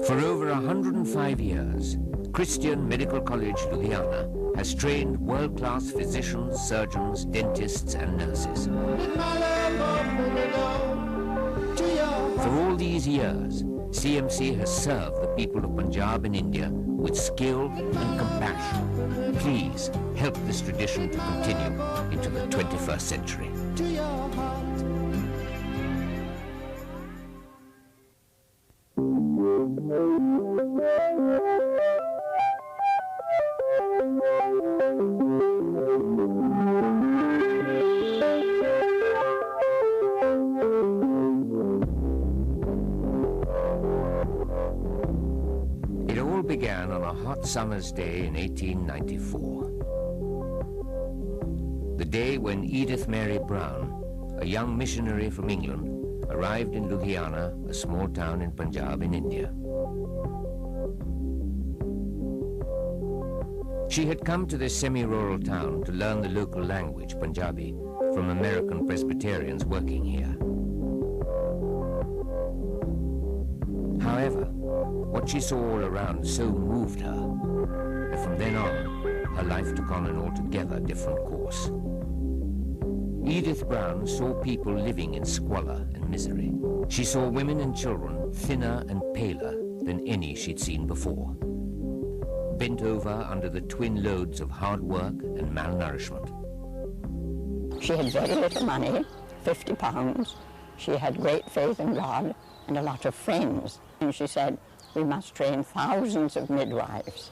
For over 105 years, Christian Medical College Ludhiana has trained world-class physicians, surgeons, dentists and nurses. For all these years, CMC has served the people of Punjab and India with skill and compassion. Please help this tradition to continue into the 21st century. It all began on a hot summer's day in 1894. The day when Edith Mary Brown, a young missionary from England, arrived in Ludhiana, a small town in Punjab in India. She had come to this semi-rural town to learn the local language, Punjabi, from American Presbyterians working here. However, what she saw all around so moved her that from then on, her life took on an altogether different course. Edith Brown saw people living in squalor and misery. She saw women and children thinner and paler than any she'd seen before, bent over under the twin loads of hard work and malnourishment. She had very little money, £50. She had great faith in God and a lot of friends. And she said, we must train thousands of midwives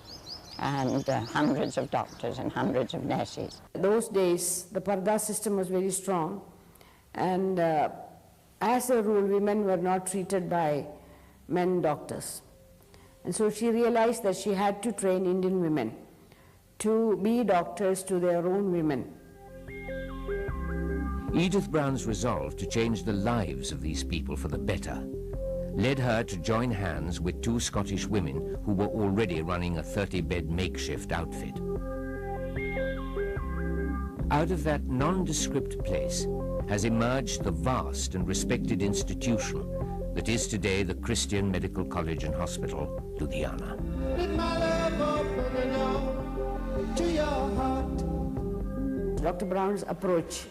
and hundreds of doctors and hundreds of nurses. Those days, the purdah system was very strong, and as a rule, women were not treated by men doctors. And so she realized that she had to train Indian women to be doctors to their own women. Edith Brown's resolve to change the lives of these people for the better led her to join hands with two Scottish women who were already running a 30-bed makeshift outfit. Out of that nondescript place has emerged the vast and respected institution that is today the Christian Medical College and Hospital, Ludhiana. Dr. Brown's approach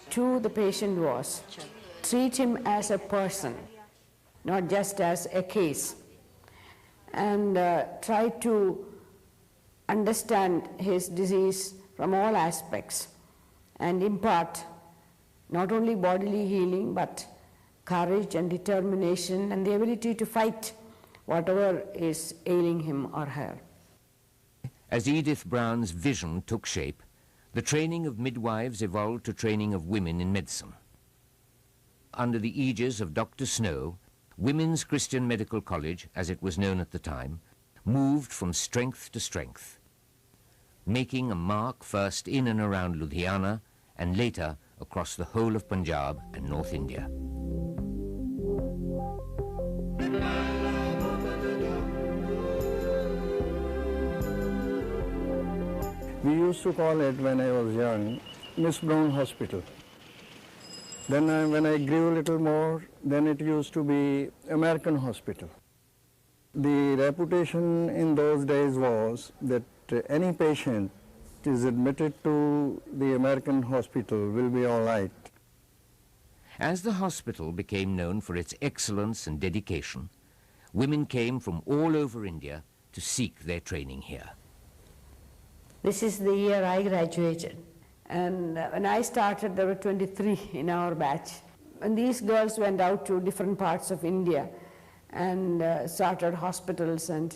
to the patient was treat him as a person, not just as a case, and try to understand his disease from all aspects and impart not only bodily healing but courage and determination and the ability to fight whatever is ailing him or her. As Edith Brown's vision took shape, the training of midwives evolved to training of women in medicine. Under the aegis of Dr. Snow, Women's Christian Medical College, as it was known at the time, moved from strength to strength, making a mark first in and around Ludhiana and later across the whole of Punjab and North India. We used to call it, when I was young, Miss Brown Hospital. Then when I grew a little more, then it used to be American Hospital. The reputation in those days was that any patient is admitted to the American Hospital will be all right. As the hospital became known for its excellence and dedication, women came from all over India to seek their training here. This is the year I graduated. And when I started, there were 23 in our batch. And these girls went out to different parts of India and started hospitals, and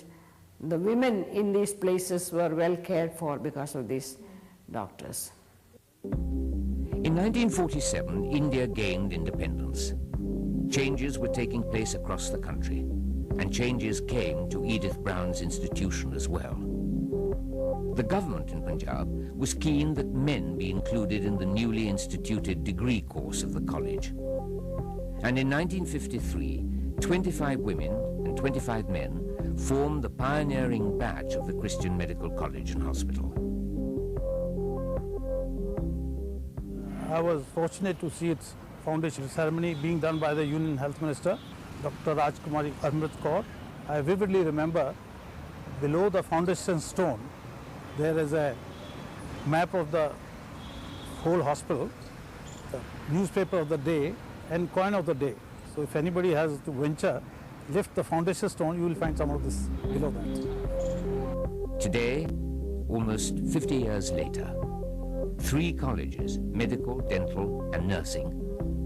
the women in these places were well cared for because of these doctors. In 1947, India gained independence. Changes were taking place across the country, and changes came to Edith Brown's institution as well. The government in Punjab was keen that men be included in the newly instituted degree course of the college. And in 1953, 25 women and 25 men formed the pioneering batch of the Christian Medical College and Hospital. I was fortunate to see its foundation ceremony being done by the Union Health Minister, Dr. Rajkumari Amrit Kaur, I vividly remember below the foundation stone there is a map of the whole hospital, the newspaper of the day and coin of the day. So if anybody has to venture, lift the foundation stone, you will find some of this below that. Today, almost 50 years later, 3 colleges, medical, dental and nursing,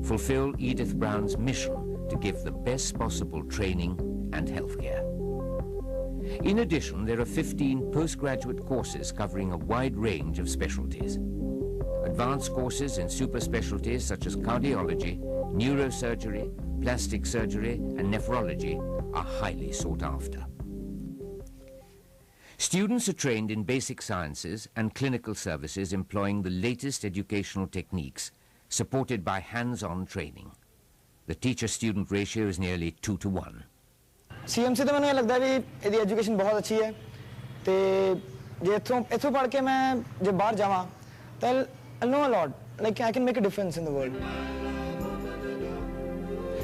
fulfill Edith Brown's mission to give the best possible training and healthcare. In addition, there are 15 postgraduate courses covering a wide range of specialties. Advanced courses in super specialties such as cardiology, neurosurgery, plastic surgery and nephrology are highly sought after. Students are trained in basic sciences and clinical services employing the latest educational techniques, supported by hands-on training. The teacher-student ratio is nearly 2 to 1. CMC तो मैंने लगता है भी यदि education बहुत अच्छी है तो ये इथों पढ़ के मैं जब बाहर जावां तो I'll know a lot, like I can make a difference in the world.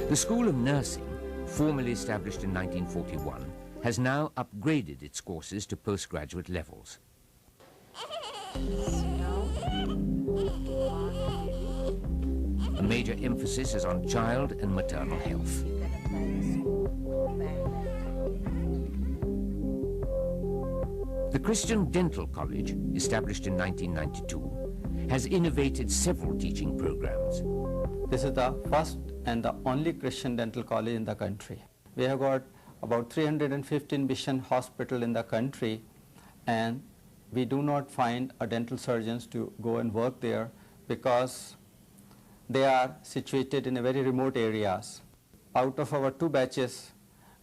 The School of Nursing, formally established in 1941, has now upgraded its courses to postgraduate levels. A major emphasis is on child and maternal health. The Christian Dental College, established in 1992, has innovated several teaching programs. This is the first and the only Christian dental college in the country. We have got about 315 mission hospitals in the country, and we do not find a dental surgeons to go and work there because they are situated in a very remote areas. Out of our 2 batches,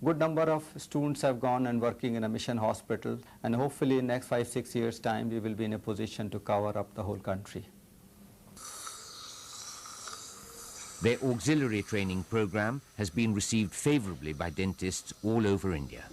good number of students have gone and working in a mission hospital, and hopefully in next 5-6 years time we will be in a position to cover up the whole country. Their auxiliary training program has been received favorably by dentists all over India.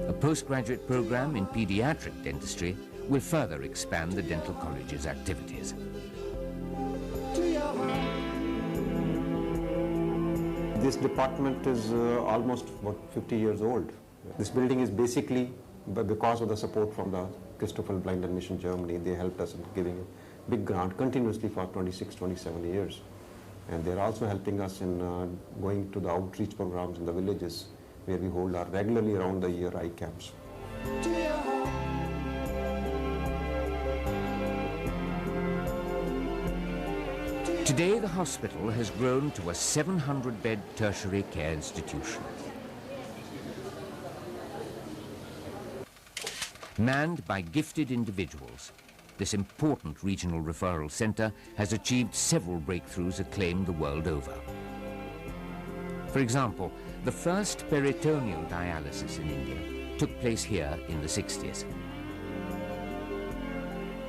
A postgraduate program in pediatric dentistry will further expand the dental college's activities. This department is almost 50 years old. This building is basically because of the support from the Christopher Blind and Mission Germany. They helped us in giving a big grant continuously for 26-27 years. And they're also helping us in going to the outreach programs in the villages where we hold our regularly around the year eye camps. Today, the hospital has grown to a 700-bed tertiary care institution. Manned by gifted individuals, this important regional referral centre has achieved several breakthroughs acclaimed the world over. For example, the first peritoneal dialysis in India took place here in the 60s.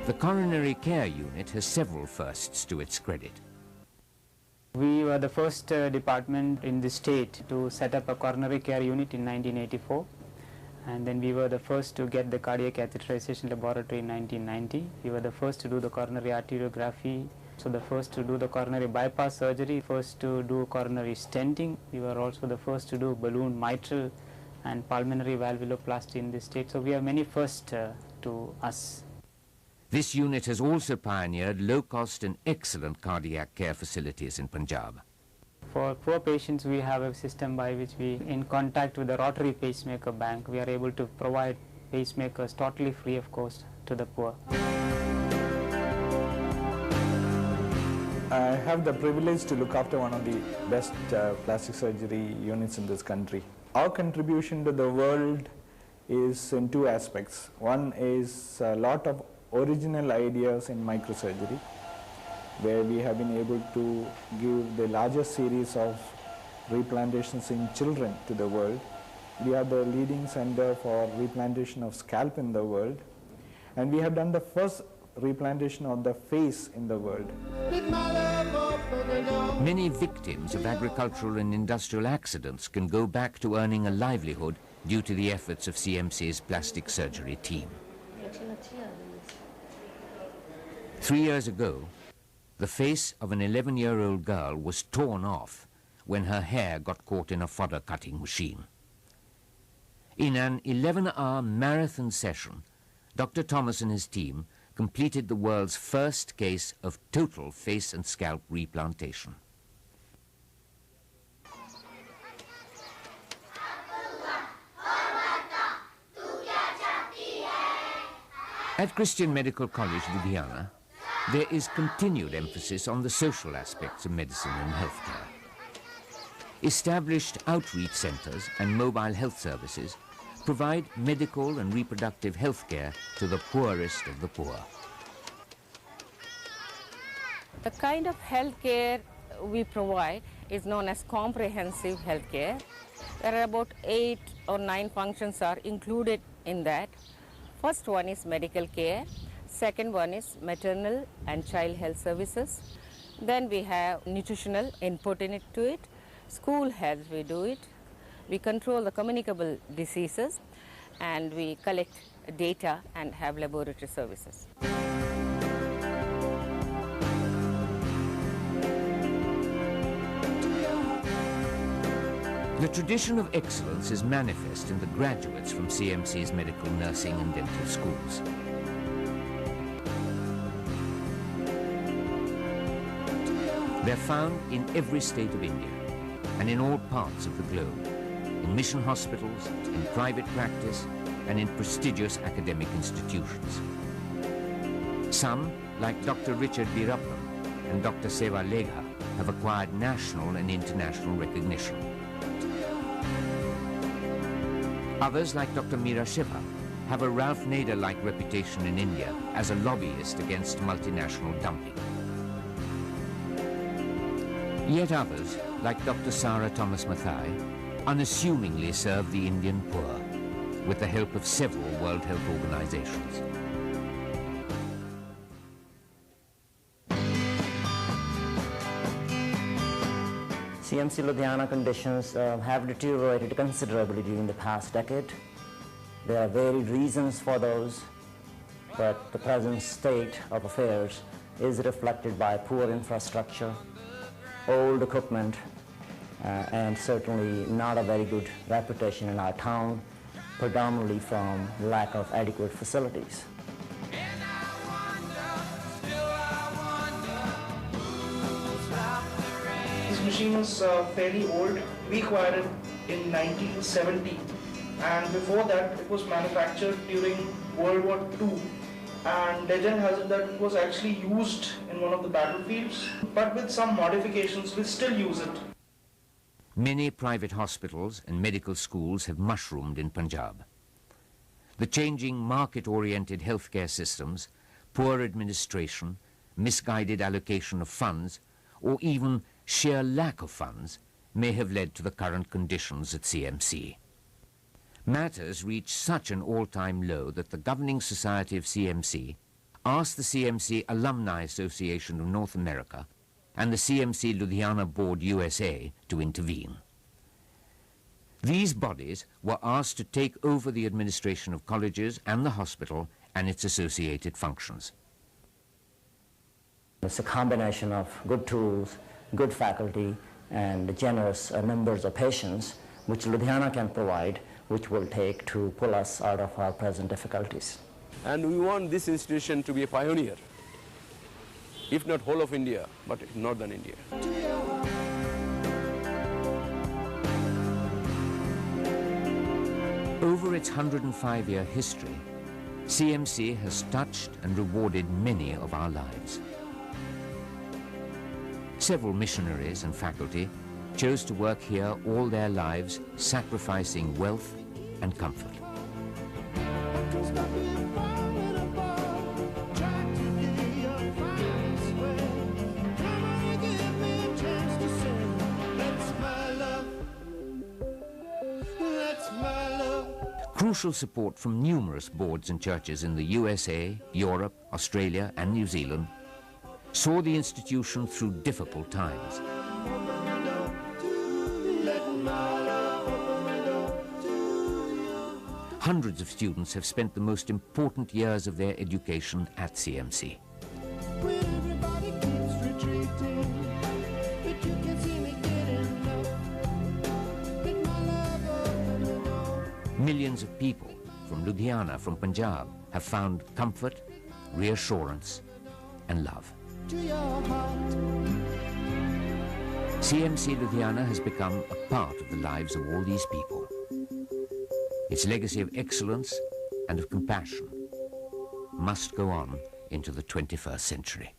The coronary care unit has several firsts to its credit. We were the first department in the state to set up a coronary care unit in 1984, and then we were the first to get the cardiac catheterization laboratory in 1990. We were the first to do the coronary arteriography, so the first to do the coronary bypass surgery, first to do coronary stenting. We were also the first to do balloon mitral and pulmonary valvuloplasty in the state. So we have many firsts to us. This unit has also pioneered low-cost and excellent cardiac care facilities in Punjab. For poor patients, we have a system by which we, in contact with the Rotary Pacemaker Bank, we are able to provide pacemakers totally free of cost to the poor. I have the privilege to look after one of the best plastic surgery units in this country. Our contribution to the world is in 2 aspects. One is a lot of original ideas in microsurgery, where we have been able to give the largest series of replantations in children to the world. We are the leading center for replantation of scalp in the world, and we have done the first replantation of the face in the world. Many victims of agricultural and industrial accidents can go back to earning a livelihood due to the efforts of CMC's plastic surgery team. 3 years ago, the face of an 11-year-old girl was torn off when her hair got caught in a fodder cutting machine. In an 11-hour marathon session, Dr. Thomas and his team completed the world's first case of total face and scalp replantation. At Christian Medical College, Ludhiana, there is continued emphasis on the social aspects of medicine and healthcare. Established outreach centres and mobile health services provide medical and reproductive health care to the poorest of the poor. The kind of health care we provide is known as comprehensive health care. There are about 8 or 9 functions are included in that. First one is medical care, second one is maternal and child health services. Then we have nutritional input into it, school health we do it, we control the communicable diseases, and we collect data and have laboratory services. The tradition of excellence is manifest in the graduates from CMC's medical, nursing and dental schools. They're found in every state of India and in all parts of the globe, in mission hospitals, in private practice and in prestigious academic institutions. Some, like Dr. Richard Veerappan and Dr. Seva Legha, have acquired national and international recognition. Others, like Dr. Meera Shiva, have a Ralph Nader-like reputation in India as a lobbyist against multinational dumping. Yet others, like Dr. Sarah Thomas Mathai, unassumingly serve the Indian poor with the help of several World Health Organizations. CMC Ludhiana conditions have deteriorated considerably during the past decade. There are varied reasons for those, but the present state of affairs is reflected by poor infrastructure, old equipment, and certainly not a very good reputation in our town, predominantly from lack of adequate facilities. This machine is fairly old. We acquired it in 1970, and before that it was manufactured during World War II. And legend has it that it was actually used in one of the battlefields, but with some modifications we still use it. Many private hospitals and medical schools have mushroomed in Punjab. The changing market-oriented healthcare systems, poor administration, misguided allocation of funds, or even sheer lack of funds may have led to the current conditions at CMC. Matters reached such an all-time low that the governing society of CMC asked the CMC Alumni Association of North America and the CMC Ludhiana Board USA to intervene. These bodies were asked to take over the administration of colleges and the hospital and its associated functions. It's a combination of good tools, good faculty, and generous numbers of patients, which Ludhiana can provide, which will take to pull us out of our present difficulties. And we want this institution to be a pioneer, if not whole of India, but in northern India. Over its 105-year history, CMC has touched and rewarded many of our lives. Several missionaries and faculty chose to work here all their lives, sacrificing wealth and comfort. Crucial support from numerous boards and churches in the USA, Europe, Australia and New Zealand saw the institution through difficult times. Hundreds of students have spent the most important years of their education at CMC. Millions of people from Ludhiana, from Punjab, have found comfort, reassurance, and love. CMC Ludhiana has become a part of the lives of all these people. Its legacy of excellence and of compassion must go on into the 21st century.